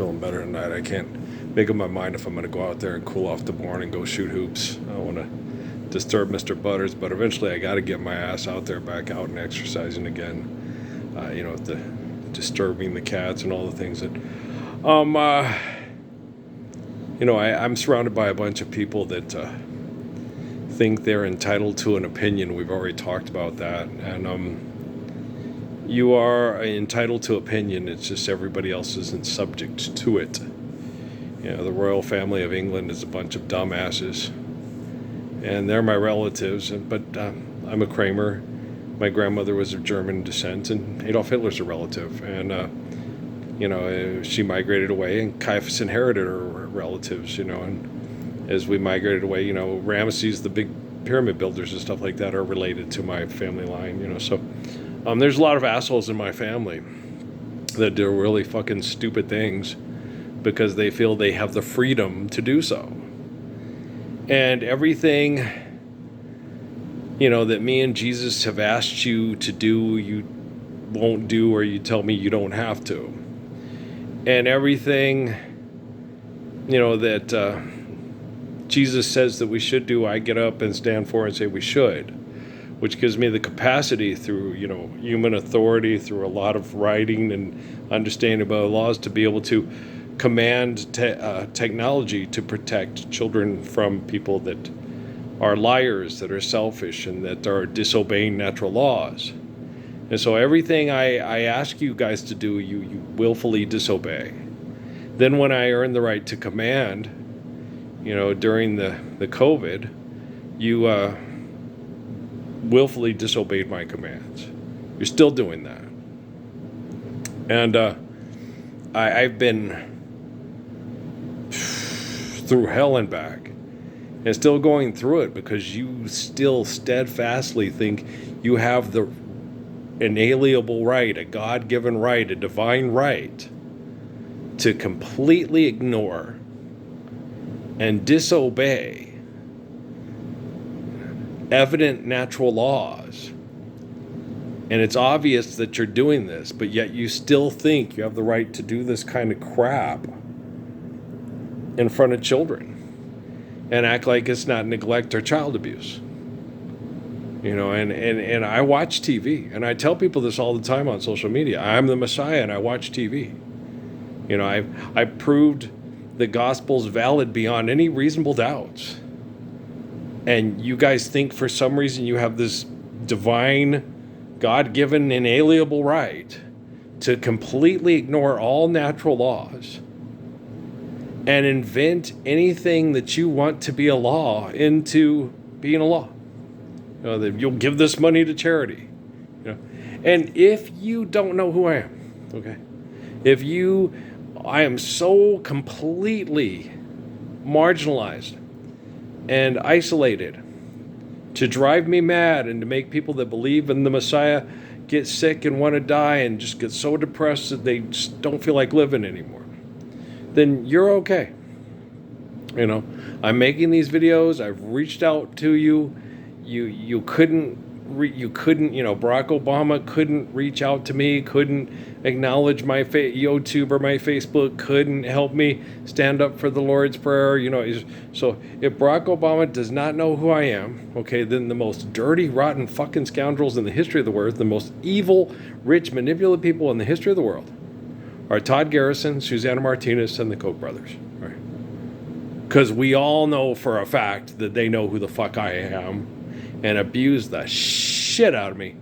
feeling better tonight. I can't make up my mind if I'm going to go out there and cool off the barn and go shoot hoops. I don't want to disturb Mr. Butters, but eventually I got to get my ass out there, back out and exercising again. The disturbing the cats and all the things that, I'm surrounded by a bunch of people that think they're entitled to an opinion. We've already talked about that, and you are entitled to opinion. It's just everybody else isn't subject to it. The royal family of England is a bunch of dumbasses, and they're my relatives. But I'm a Kramer. My grandmother was of German descent, and Adolf Hitler's a relative. And she migrated away, and Caiaphas inherited her relatives. And as we migrated away, Ramesses, the big pyramid builders and stuff like that, are related to my family line. So there's a lot of assholes in my family that do really fucking stupid things because they feel they have the freedom to do so. And everything, that me and Jesus have asked you to do, you won't do, or you tell me you don't have to. And everything, that Jesus says that we should do, I get up and stand for and say we should, which gives me the capacity through, human authority, through a lot of writing and understanding about laws, to be able to command technology to protect children from people that are liars, that are selfish, and that are disobeying natural laws. And so everything I ask you guys to do, you willfully disobey. Then when I earn the right to command, during the COVID, you willfully disobeyed my commands. You're still doing that. And I've been through hell and back, and still going through it, because you still steadfastly think you have the inalienable right, a God-given right, a divine right, to completely ignore and disobey evident natural laws. And it's obvious that you're doing this, but yet you still think you have the right to do this kind of crap in front of children and act like it's not neglect or child abuse. And I watch TV, and I tell people this all the time on social media. I'm the Messiah, and I watch TV. I've proved the gospel's valid beyond any reasonable doubts. And you guys think for some reason you have this divine, God-given, inalienable right to completely ignore all natural laws and invent anything that you want to be a law into being a law. That you'll give this money to charity. And if you don't know who I am, okay? I am so completely marginalized and isolated to drive me mad and to make people that believe in the Messiah get sick and want to die and just get so depressed that they just don't feel like living anymore, then you're okay. I'm making these videos. I've reached out to you. You couldn't, Barack Obama couldn't reach out to me, couldn't acknowledge my YouTube or my Facebook, couldn't help me stand up for the Lord's Prayer. So if Barack Obama does not know who I am, okay, then the most dirty, rotten fucking scoundrels in the history of the world, the most evil, rich, manipulative people in the history of the world, are Todd Garrison, Susana Martinez, and the Koch brothers. Right? Because we all know for a fact that they know who the fuck I am and abused the shit out of me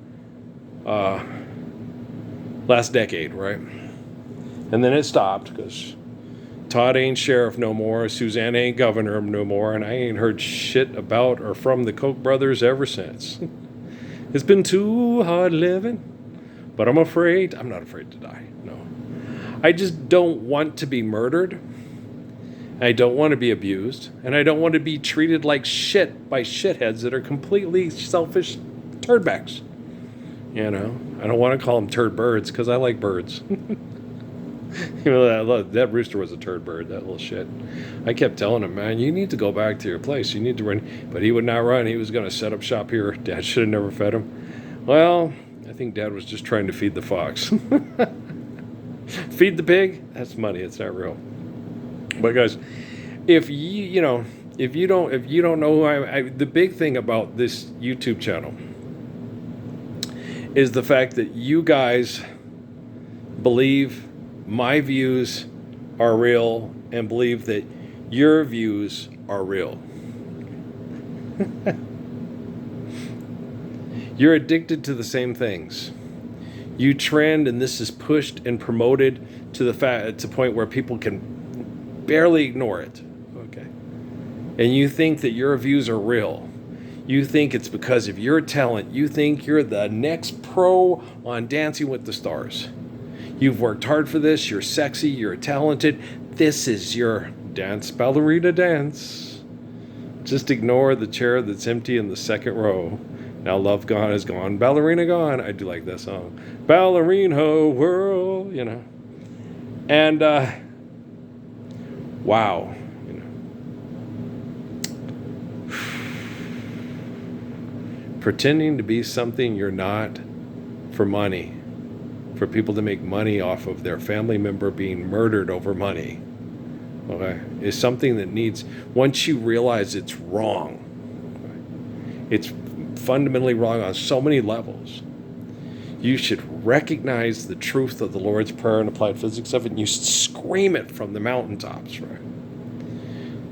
last decade, right? And then it stopped because Todd ain't sheriff no more, Suzanne ain't governor no more, and I ain't heard shit about or from the Koch brothers ever since. It's been too hard living, but I'm not afraid to die, no. I just don't want to be murdered. I don't want to be abused, and I don't want to be treated like shit by shitheads that are completely selfish turdbacks. I don't want to call them turd birds because I like birds. That rooster was a turd bird, that little shit. I kept telling him, man, you need to go back to your place. You need to run. But he would not run. He was going to set up shop here. Dad should have never fed him. Well, I think Dad was just trying to feed the fox. Feed the pig, that's money, it's not real. But guys, if you don't know who the big thing about this YouTube channel is the fact that you guys believe my views are real and believe that your views are real. You're addicted to the same things. You trend, and this is pushed and promoted to the point where people can barely ignore it. Okay. And you think that your views are real. You think it's because of your talent. You think you're the next pro on Dancing with the Stars. You've worked hard for this. You're sexy. You're talented. This is your dance, ballerina dance. Just ignore the chair that's empty in the second row. Now love gone is gone, ballerina gone. I do like that song. Ballerina world, And wow, pretending to be something you're not for money, for people to make money off of their family member being murdered over money, okay, is something that needs, once you realize it's wrong, okay, it's fundamentally wrong on so many levels. You should recognize the truth of the Lord's Prayer and applied physics of it, and you should scream it from the mountaintops, right?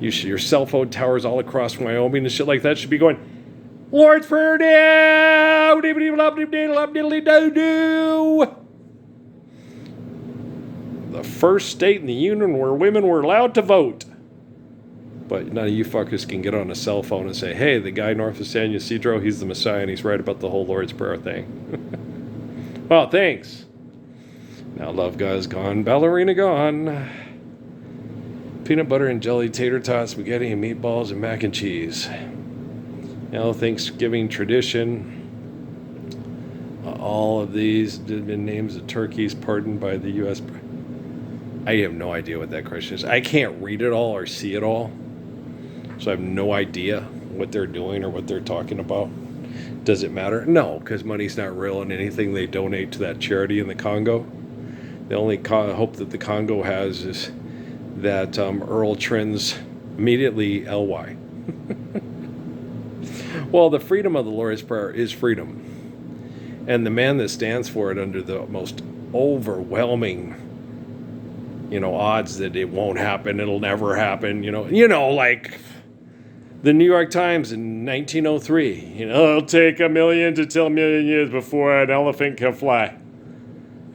Your cell phone towers all across Wyoming and shit like that should be going, Lord's Prayer now! The first state in the union where women were allowed to vote. But none of you fuckers can get on a cell phone and say, hey, the guy north of San Ysidro, he's the Messiah and he's right about the whole Lord's Prayer thing. Well, thanks. Now love guy's gone, ballerina gone. Peanut butter and jelly, tater tots, spaghetti and meatballs, and mac and cheese. Thanksgiving tradition. All of these have been names of turkeys pardoned by the U.S. I have no idea what that question is. I can't read it all or see it all. So I have no idea what they're doing or what they're talking about. Does it matter? No, because money's not real, and anything they donate to that charity in the Congo, the only hope that the Congo has is that Earl trends immediately LY. Well, the freedom of the Lord's Prayer is freedom. And the man that stands for it under the most overwhelming odds that it won't happen, it'll never happen, like the New York Times in 1903, it'll take 1 million to 2 million years before an elephant can fly.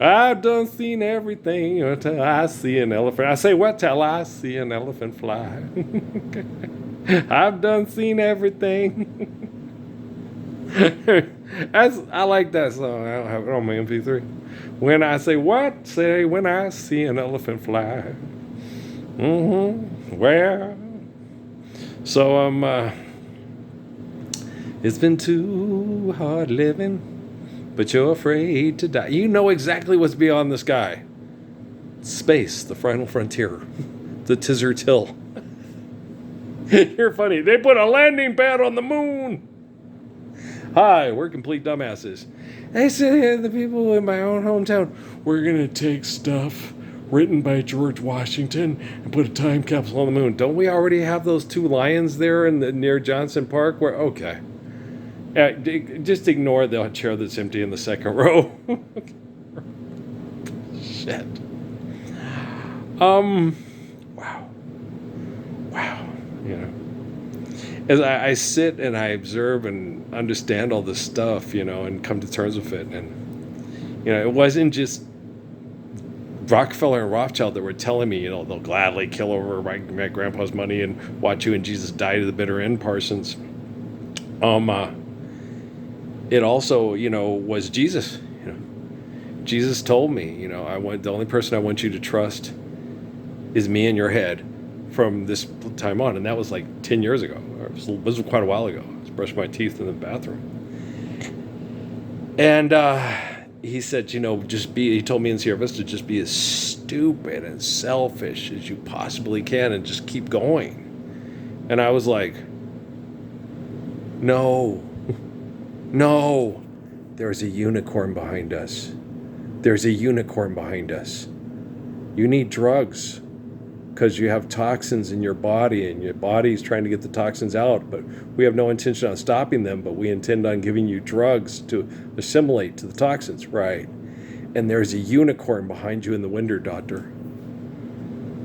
I've done seen everything until I see an elephant. I say, what till I see an elephant fly? I've done seen everything. I like that song. I don't have it on my MP3. When I say what? Say when I see an elephant fly. Where? So it's been too hard living, but you're afraid to die. You know exactly what's beyond the sky. Space, the final frontier, the Tizzer Till. You're funny. They put a landing pad on the moon. Hi, we're complete dumbasses. They said the people in my own hometown, we're going to take stuff written by George Washington and put a time capsule on the moon. Don't we already have those 2 lions there near Johnson Park? Okay. Just ignore the chair that's empty in the second row. Shit. Wow. As I sit and I observe and understand all this stuff, and come to terms with it. And, it wasn't just Rockefeller and Rothschild that were telling me, they'll gladly kill over my grandpa's money and watch you and Jesus die to the bitter end, Parsons. It also, was Jesus. Jesus told me, the only person I want you to trust is me in your head from this time on. And that was like 10 years ago. It was quite a while ago. I was brushing my teeth in the bathroom. And he said, he told me in Sierra Vista, just be as stupid and selfish as you possibly can and just keep going. And I was like, no, there's a unicorn behind us. There's a unicorn behind us. You need drugs because you have toxins in your body and your body's trying to get the toxins out, but we have no intention on stopping them, but we intend on giving you drugs to assimilate to the toxins, right? And there's a unicorn behind you in the window, doctor.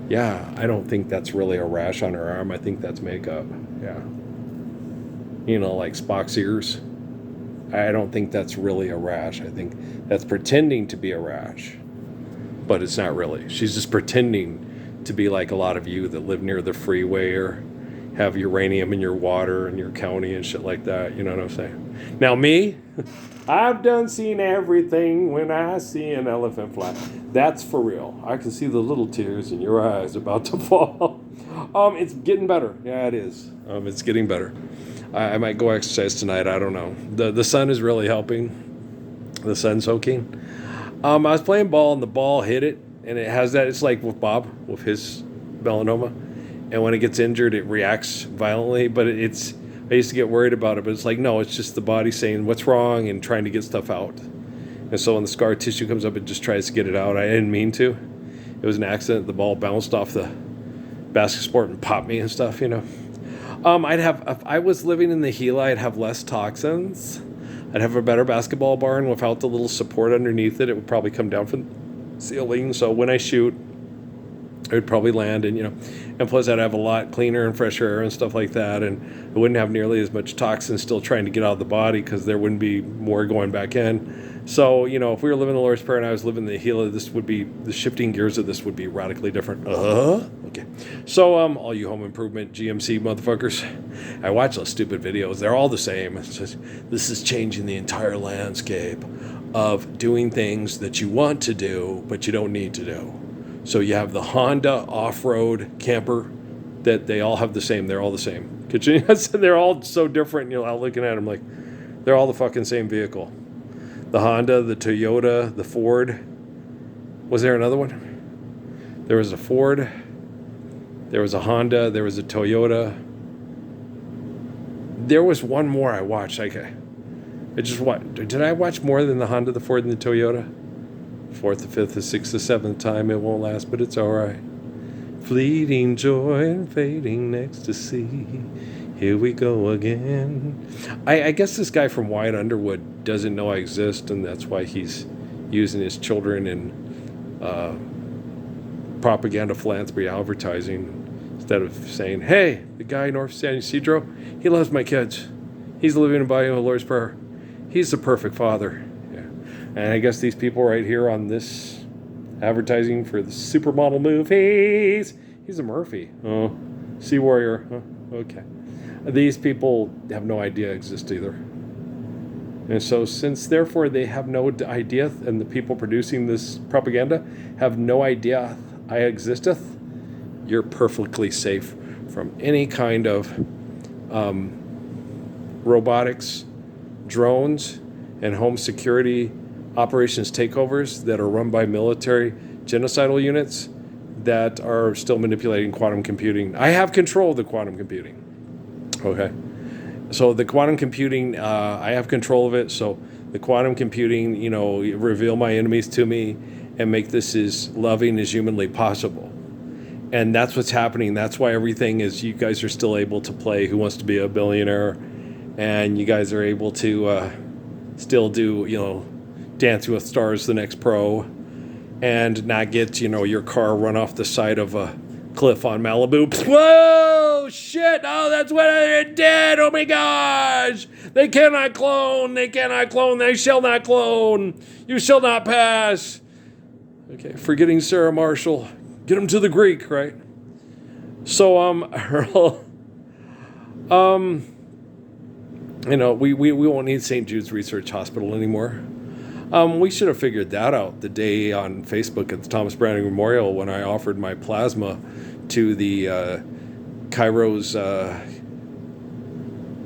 Yeah, I don't think that's really a rash on her arm. I think that's makeup. Yeah. You know, like Spock's ears. I don't think that's really a rash. I think that's pretending to be a rash. But it's not really. She's just pretending to be like a lot of you that live near the freeway or have uranium in your water in your county and shit like that. You know what I'm saying? Now me, I've done seen everything when I see an elephant fly. That's for real. I can see the little tears in your eyes about to fall. It's getting better. Yeah, it is. It's getting better. I might go exercise tonight. I don't know. The sun is really helping. The sun soaking. I was playing ball and the ball hit it, and it has that. It's like with Bob with his melanoma, and when it gets injured, it reacts violently. But it's I used to get worried about it, but it's like no, it's just the body saying what's wrong and trying to get stuff out. And so when the scar tissue comes up, it just tries to get it out. I didn't mean to. It was an accident. The ball bounced off the basket sport and popped me and stuff. You know. I'd have, if I was living in the Gila, I'd have less toxins. I'd have a better basketball barn without the little support underneath it. It would probably come down from the ceiling. So when I shoot, it would probably land, and and plus I'd have a lot cleaner and fresher air and stuff like that, and I wouldn't have nearly as much toxin still trying to get out of the body because there wouldn't be more going back in. So if we were living in the Lourdes Prairie and I was living in the Gila, this would be the shifting gears of this would be radically different. Okay. So all you home improvement GMC motherfuckers, I watch those stupid videos. They're all the same. It's just, this is changing the entire landscape of doing things that you want to do but you don't need to do. So you have the Honda off-road camper that they all have the same. They're all the same. They're all so different. Out looking at them like they're all the fucking same vehicle. The Honda, the Toyota, the Ford. Was there another one? There was a Ford. There was a Honda. There was a Toyota. There was one more I watched. Did I watch more than the Honda, the Ford, and the Toyota? Fourth, the fifth, the sixth, the seventh time. It won't last, but it's all right. Fleeting joy and fading ecstasy. Here we go again. I guess this guy from Wyatt Underwood doesn't know I exist, and that's why he's using his children in propaganda, philanthropy, advertising, instead of saying, hey, the guy North San Ysidro, he loves my kids. He's living in Bayou of Lourdes Prairie. He's the perfect father. Yeah. And I guess these people right here on this advertising for the supermodel movies, he's a Murphy. Oh, Sea Warrior. Oh, okay. These people have no idea I exist either. And so since therefore they have no idea, and the people producing this propaganda have no idea I existeth, you're perfectly safe from any kind of robotics, drones, and home security operations takeovers that are run by military genocidal units that are still manipulating quantum computing. I have control of the quantum computing. Okay. So the quantum computing, I have control of it. So the quantum computing, reveal my enemies to me and make this as loving as humanly possible. And that's what's happening. That's why everything is, you guys are still able to play Who Wants to Be a Billionaire, and you guys are able to still do, Dancing with Stars, the next pro, and not get, your car run off the side of a cliff on Malibu. Whoa, shit, oh, that's what I did, oh my gosh. They cannot clone, they shall not clone. You shall not pass. Okay, forgetting Sarah Marshall. Get them to the Greek, right? So, Earl, we won't need St. Jude's Research Hospital anymore. We should have figured that out the day on Facebook at the Thomas Browning Memorial when I offered my plasma to the Cairo's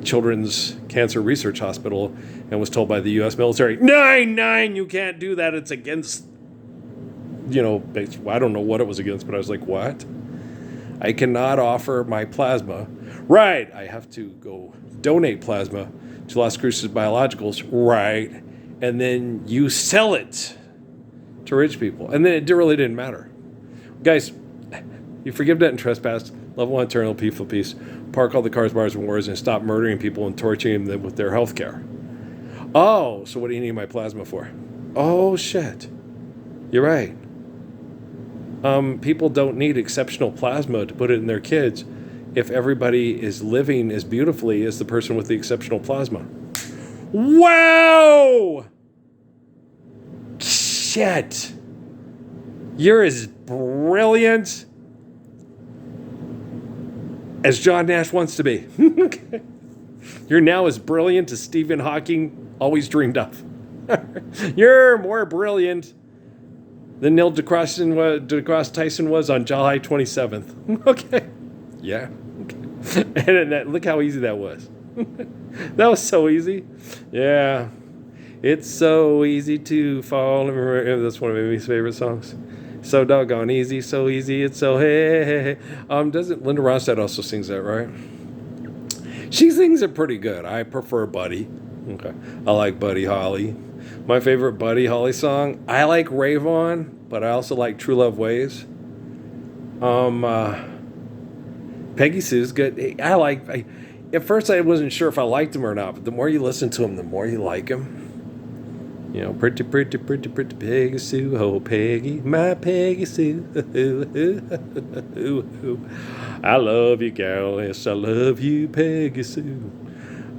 Children's Cancer Research Hospital and was told by the U.S. military, nine, you can't do that. It's against, I don't know what it was against, but I was like, what? I cannot offer my plasma. Right, I have to go donate plasma to Las Cruces Biologicals. Right. And then you sell it to rich people. And then it really didn't matter. Guys, you forgive debt and trespass, love one eternal peaceful peace, park all the cars, bars, and wars, and stop murdering people and torturing them with their health care. Oh, so what do you need my plasma for? Oh, shit. You're right. People don't need exceptional plasma to put it in their kids if everybody is living as beautifully as the person with the exceptional plasma. Wow! Shit. You're as brilliant as John Nash wants to be. You're now as brilliant as Stephen Hawking always dreamed of. You're more brilliant than Neil deGrasse Tyson was on July 27th. Okay. Yeah. Okay. And look how easy that was. That was so easy. Yeah. It's so easy to fall. That's one of Amy's favorite songs. So doggone easy, so easy, it's so hey. Doesn't Linda Ronstadt also sings that, right? She sings it pretty good. I prefer Buddy. Okay. I like Buddy Holly. My favorite Buddy Holly song, I like Rave On, but I also like True Love Ways. Peggy Sue's good. At first I wasn't sure if I liked him or not, but the more you listen to him, the more you like him. You know, pretty Peggy Sue, oh Peggy, my Peggy Sue. I love you, girl. Yes, I love you, Peggy Sue.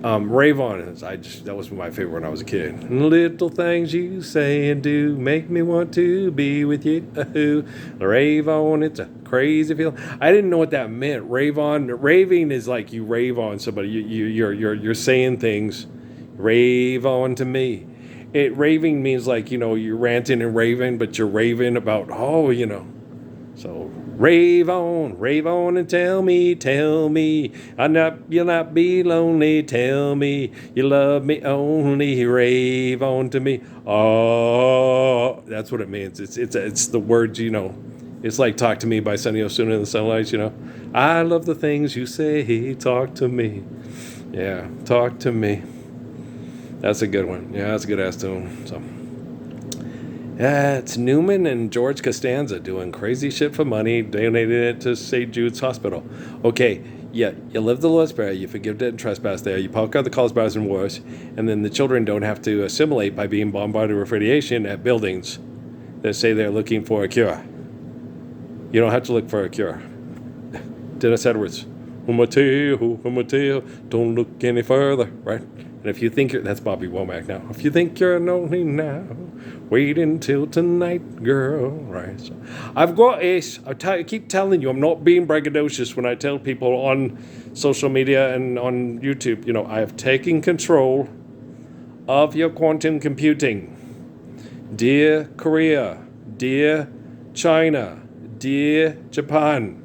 Rave On that was my favorite when I was a kid. Little things you say and do make me want to be with you. Rave on, it's a crazy feeling. I didn't know what that meant. Rave on, raving is like you rave on somebody. You're saying things. Rave on to me. Raving means like, you're ranting and raving, but you're raving about, So rave on and tell me, you'll not be lonely, tell me, you love me only, rave on to me. Oh, that's what it means. It's the words, It's like Talk to Me by Sonny Osuna and the Sunlights, I love the things you say, talk to me. Yeah, talk to me. That's a good one. Yeah, that's a good ass tune. So, yeah, it's Newman and George Costanza doing crazy shit for money, donating it to St. Jude's Hospital. Okay, yeah, you live the Lord's Prayer, you forgive debt and trespass there, you park out the calls, bars, and wars, and then the children don't have to assimilate by being bombarded with radiation at buildings that say they're looking for a cure. You don't have to look for a cure. Dennis Edwards. Mateo, don't look any further, right? And if you think that's Bobby Womack now. If you think you're lonely now, wait until tonight, girl, right? So I've got I keep telling you, I'm not being braggadocious when I tell people on social media and on YouTube, I have taken control of your quantum computing. Dear Korea, dear China, dear Japan,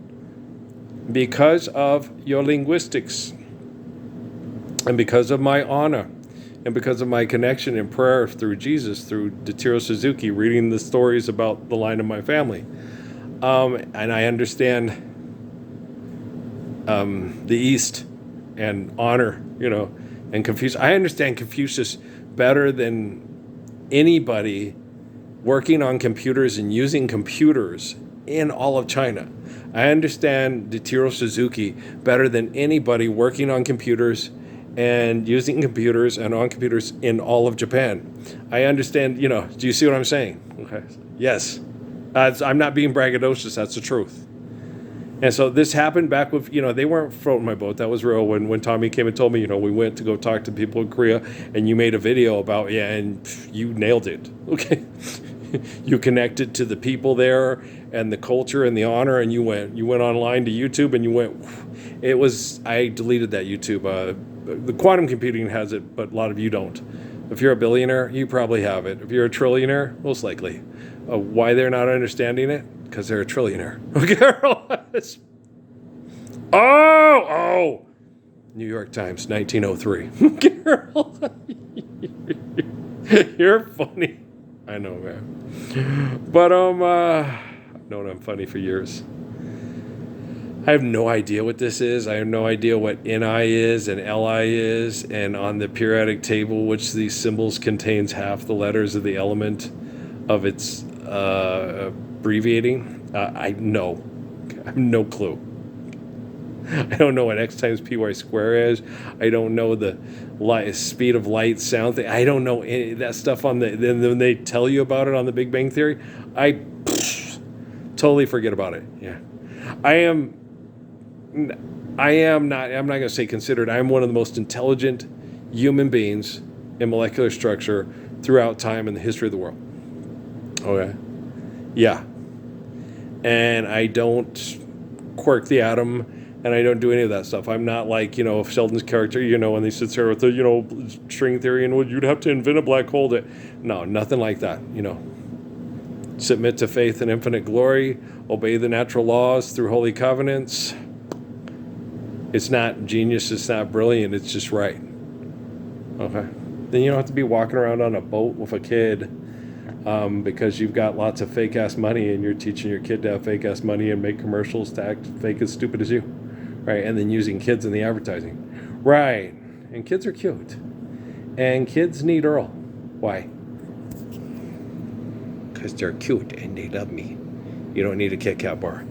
because of your linguistics and because of my honor and because of my connection in prayer through Jesus, through Detiro Suzuki, reading the stories about the line of my family. And I understand the East and honor, and Confucius. I understand Confucius better than anybody working on computers and using computers in all of China. I understand Detiro Suzuki better than anybody working on computers and using computers and on computers in all of Japan. I understand, do you see what I'm saying? Okay. Yes. I'm not being braggadocious, that's the truth. And so this happened back with, they weren't floating my boat. That was real. When Tommy came and told me, we went to go talk to people in Korea and you made a video about, and you nailed it. Okay. You connected to the people there and the culture and the honor, and you went online to YouTube and I deleted that YouTube. The quantum computing has it, but a lot of you don't. If you're a billionaire, you probably have it. If you're a trillionaire, most likely. Why they're not understanding it? Because they're a trillionaire. Okay. Oh! New York Times, 1903. Girl. You're funny. I know, man. But I've known I'm funny for years. I have no idea what this is. I have no idea what Ni is and Li is. And on the periodic table, which these symbols contains half the letters of the element of its abbreviating. I know. I have no clue. I don't know what X times PY square is. I don't know the speed of light, sound thing. I don't know any of that stuff on then when they tell you about it on the Big Bang Theory. I totally forget about it. Yeah. I am not, I'm not going to say considered, I'm one of the most intelligent human beings in molecular structure throughout time in the history of the world. Okay. Yeah. And I don't quirk the atom, and I don't do any of that stuff. I'm not like, Sheldon's character, when he sits there with the, string theory, and you'd have to invent a black hole no, nothing like that, Submit to faith and infinite glory, obey the natural laws through holy covenants. It's not genius, it's not brilliant, it's just right. Okay. Then you don't have to be walking around on a boat with a kid because you've got lots of fake-ass money and you're teaching your kid to have fake-ass money and make commercials to act fake as stupid as you. Right? And then using kids in the advertising. Right. And kids are cute. And kids need Earl. Why? Because they're cute and they love me. You don't need a Kit Kat bar.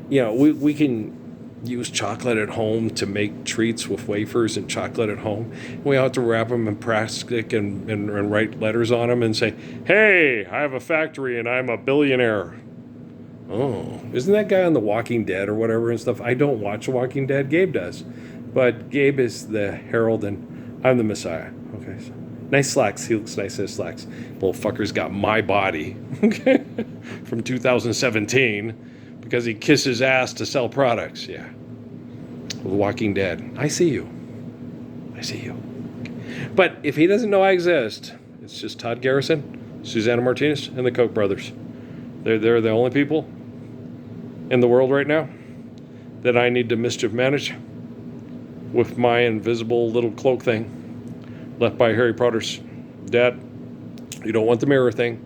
We can use chocolate at home to make treats with wafers and chocolate at home. We have to wrap them in plastic and write letters on them and say, hey, I have a factory and I'm a billionaire. Oh, isn't that guy on The Walking Dead or whatever and stuff? I don't watch The Walking Dead. Gabe does. But Gabe is the herald and I'm the Messiah. Okay, so nice slacks. He looks nice in his slacks. Little fucker's got my body. Okay, from 2017. Because he kisses ass to sell products. Yeah. The Walking Dead. I see you. But if he doesn't know I exist, it's just Todd Garrison, Susanna Martinez, and the Koch brothers. They're the only people in the world right now that I need to mischief manage with my invisible little cloak thing left by Harry Potter's dad. You don't want the mirror thing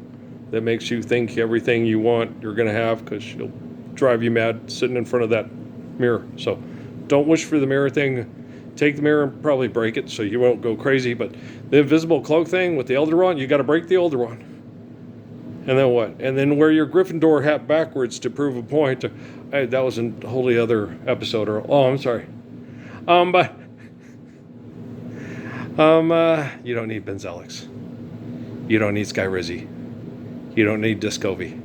that makes you think everything you want you're going to have because she'll drive you mad sitting in front of that mirror. So don't wish for the mirror thing. Take the mirror and probably break it so you won't go crazy. But the invisible cloak thing with the Elder Wand, you got to break the Elder Wand. And then what? And then wear your Gryffindor hat backwards to prove a point. That was a wholly other episode. I'm sorry. You don't need Benzellix. You don't need Skyrizi. You don't need Discovery.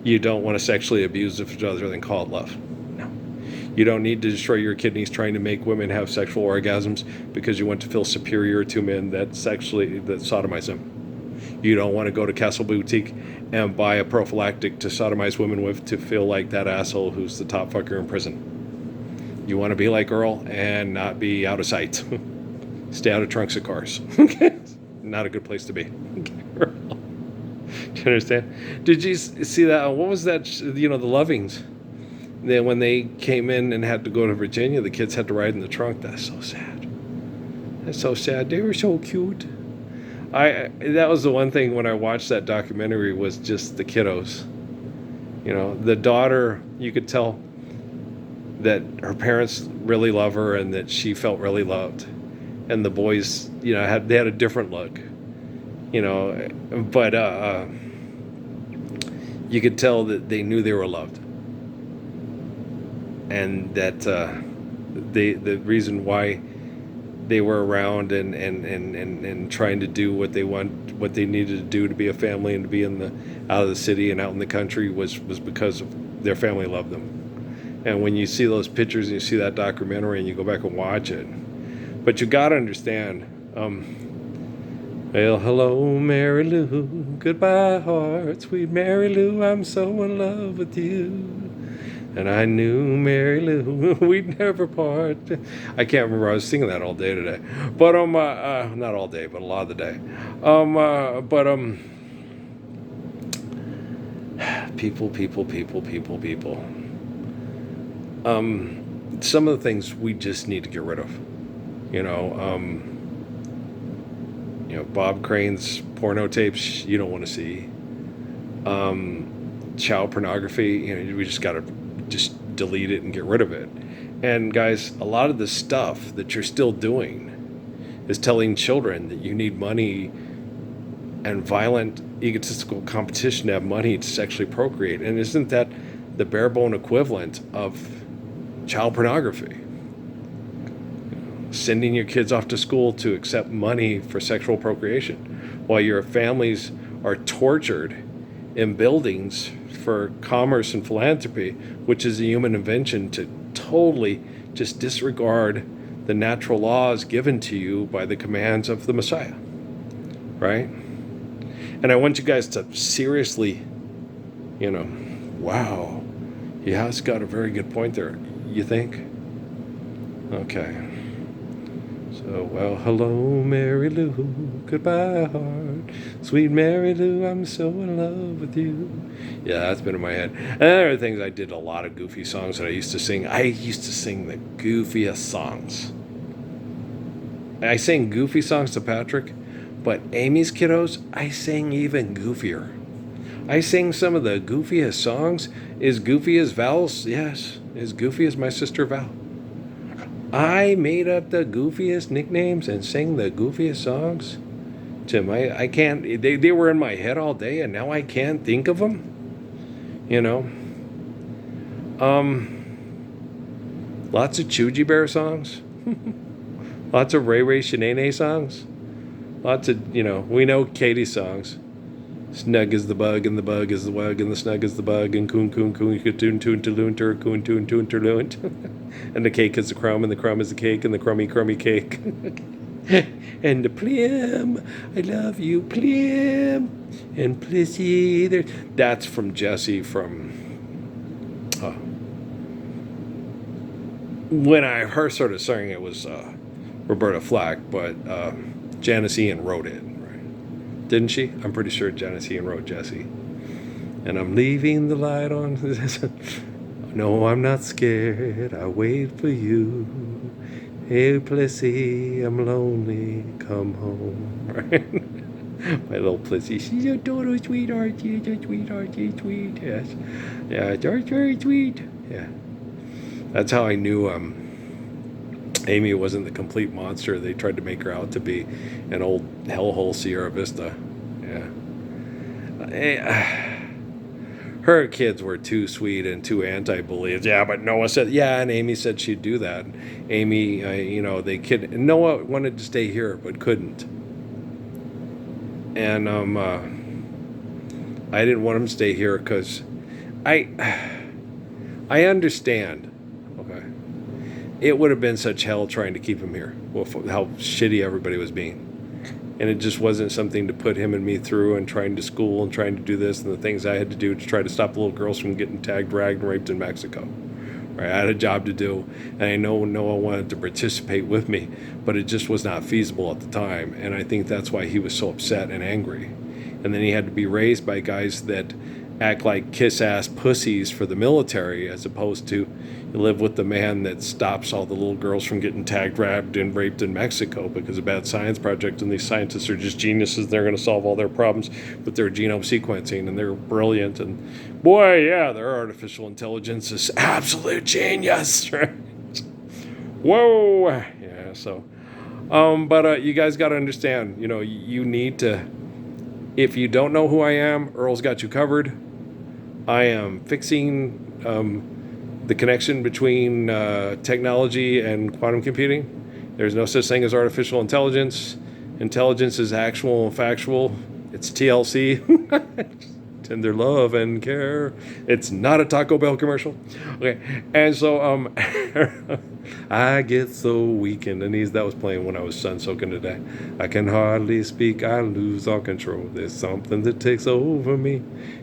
You don't want to sexually abuse it other than call it love. No. You don't need to destroy your kidneys trying to make women have sexual orgasms because you want to feel superior to men that sodomize them. You don't want to go to Castle Boutique and buy a prophylactic to sodomize women with to feel like that asshole who's the top fucker in prison. You want to be like Earl and not be out of sight. Stay out of trunks of cars. Okay? Not a good place to be. Okay. Do you understand? Did you see that? What was that? The Lovings. Then when they came in and had to go to Virginia, the kids had to ride in the trunk. That's so sad. They were so cute. That was the one thing when I watched that documentary was just the kiddos. The daughter, you could tell that her parents really love her and that she felt really loved. And the boys, they had a different look. But you could tell that they knew they were loved, and that the reason why they were around and trying to do what they needed to do to be a family and to be out of the city and out in the country was because of their family loved them. And when you see those pictures and you see that documentary and you go back and watch it, but you got to understand. Well, hello, Mary Lou. Goodbye, heart, sweet Mary Lou. I'm so in love with you. And I knew, Mary Lou, we'd never part. I can't remember. I was singing that all day today. But, not all day, but a lot of the day. People. Some of the things we just need to get rid of. Bob Crane's porno tapes you don't want to see. Child pornography, we just got to just delete it and get rid of it. And guys, a lot of the stuff that you're still doing is telling children that you need money and violent, egotistical competition to have money to sexually procreate. And isn't that the bare bone equivalent of child pornography? Sending your kids off to school to accept money for sexual procreation, while your families are tortured in buildings for commerce and philanthropy, which is a human invention to totally just disregard the natural laws given to you by the commands of the Messiah, right? And I want you guys to seriously, wow, he has got a very good point there, you think? Okay. So, well, hello, Mary Lou, goodbye, heart. Sweet Mary Lou, I'm so in love with you. Yeah, that's been in my head. And there are things, I did a lot of goofy songs that I used to sing. I used to sing the goofiest songs. I sang goofy songs to Patrick, but Amy's kiddos, I sang even goofier. I sang some of the goofiest songs. As goofy as Val's, yes, as goofy as my sister Val. I made up the goofiest nicknames and sang the goofiest songs I can't, they were in my head all day, and now I can't think of them, lots of Chuji Bear songs, lots of Ray Ray Shanae songs, lots of, we know Katie's songs. Snug is the bug, and the bug is the wug, and the snug is the bug, and coon, coon, coon, toon, toon, toon, coon, toon, toon, toon, and the cake is the crumb, and the crumb is the cake, and the crummy, crummy cake. And the Plim, I love you, Plim, and Plissy. That's from Jesse from, when I first started singing, it was Roberta Flack, but Janice Ian wrote it. Didn't she? I'm pretty sure Janice Ian wrote Jesse. And I'm leaving the light on. No, I'm not scared. I wait for you. Hey, Plessy, I'm lonely. Come home. Right? My little Plessy. She's a total sweetheart. She's a sweetheart. She's sweet. Yes. Yeah, it's very sweet. Yeah. That's how I knew Amy wasn't the complete monster they tried to make her out to be, an old hellhole Sierra Vista. Yeah. Her kids were too sweet and too anti-bullies. Yeah, but Noah said, yeah, and Amy said she'd do that. Amy, Noah wanted to stay here but couldn't. And I didn't want him to stay here because I understand. Okay. It would have been such hell trying to keep him here. Well, how shitty everybody was being. And it just wasn't something to put him and me through, and trying to school and trying to do this and the things I had to do to try to stop the little girls from getting tagged, ragged, and raped in Mexico. Right? I had a job to do, and I know Noah wanted to participate with me, but it just was not feasible at the time. And I think that's why he was so upset and angry. And then he had to be raised by guys that act like kiss-ass pussies for the military, as opposed to live with the man that stops all the little girls from getting tagged, ragged, and raped in Mexico because of bad science project, and these scientists are just geniuses. They're going to solve all their problems with their genome sequencing, and they're brilliant. And boy, yeah, their artificial intelligence is absolute genius. Right? Whoa, yeah. So, but you guys got to understand. You need to. If you don't know who I am, Earl's got you covered. I am fixing the connection between technology and quantum computing. There's no such thing as artificial intelligence. Intelligence is actual and factual. It's TLC. Tender love and care. It's not a Taco Bell commercial. Okay, and so I get so weak in the knees. That was playing when I was sun soaking today. I can hardly speak. I lose all control. There's something that takes over me.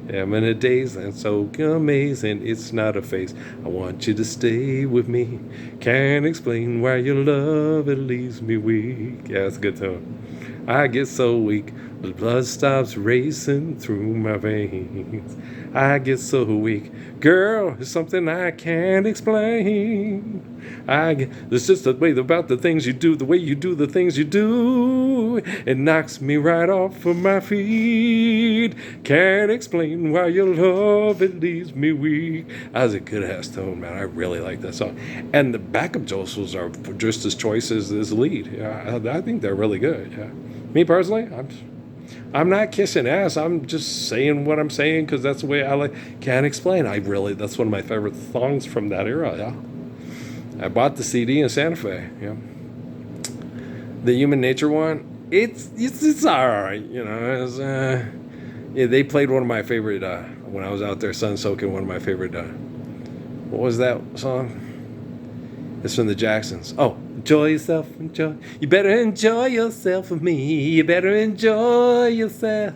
I'm in a daze and so amazing. It's not a phase. I want you to stay with me. Can't explain why your love, it leaves me weak. Yeah, that's a good tone. I get so weak. The blood stops racing through my veins. I get so weak. Girl, it's something I can't explain. It's just the way about the things you do, the way you do the things you do. It knocks me right off of my feet. Can't explain why your love, it leaves me weak. That was a good-ass tone, man. I really like that song. And the backup vocals are just as choice as the lead. Yeah, I think they're really good, yeah. Me personally, I'm not kissing ass. I'm just saying what I'm saying because that's the way I like. Can't explain. That's one of my favorite songs from that era. Yeah. I bought the CD in Santa Fe. Yeah. The Human Nature one, it's all right. Yeah, they played one of my favorite when I was out there sun soaking. One of my favorite. What was that song? It's from the Jacksons. Oh, enjoy yourself, enjoy. You better enjoy yourself with me. You better enjoy yourself.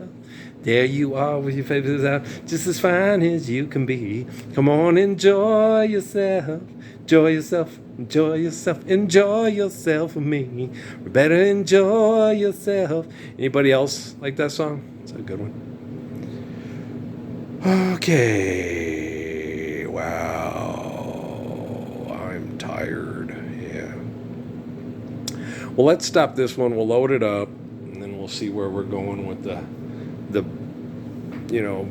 There you are with your faces out, just as fine as you can be. Come on, enjoy yourself. Enjoy yourself, enjoy yourself, enjoy yourself with me. You better enjoy yourself. Anybody else like that song? It's a good one. Okay. Wow. I'm tired. Yeah. Well, let's stop this one. We'll load it up, and then we'll see where we're going with the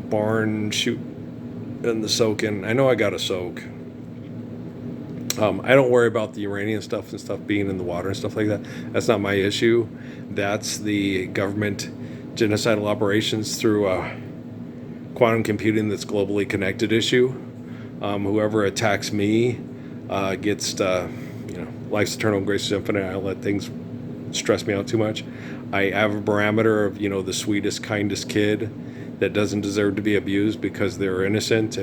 barn shoot and the soaking. I know I got to soak. I don't worry about the Iranian stuff and stuff being in the water and stuff like that. That's not my issue. That's the government genocidal operations through quantum computing that's globally connected issue. Whoever attacks me gets, life's eternal, grace is infinite. I don't let things stress me out too much. I have a parameter of, the sweetest, kindest kid that doesn't deserve to be abused because they're innocent,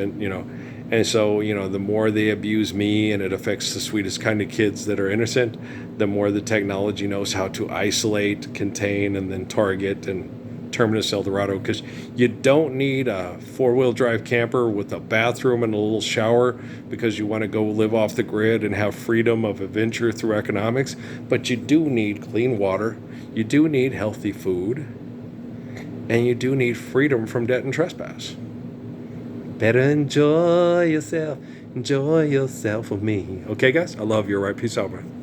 and so, the more they abuse me and it affects the sweetest kind of kids that are innocent, the more the technology knows how to isolate, contain, and then target and Terminus El Dorado, because you don't need a four-wheel drive camper with a bathroom and a little shower because you want to go live off the grid and have freedom of adventure through economics, but you do need clean water, you do need healthy food, and you do need freedom from debt and trespass. Better enjoy yourself with me. Okay, guys? I love you. All right, peace out, man.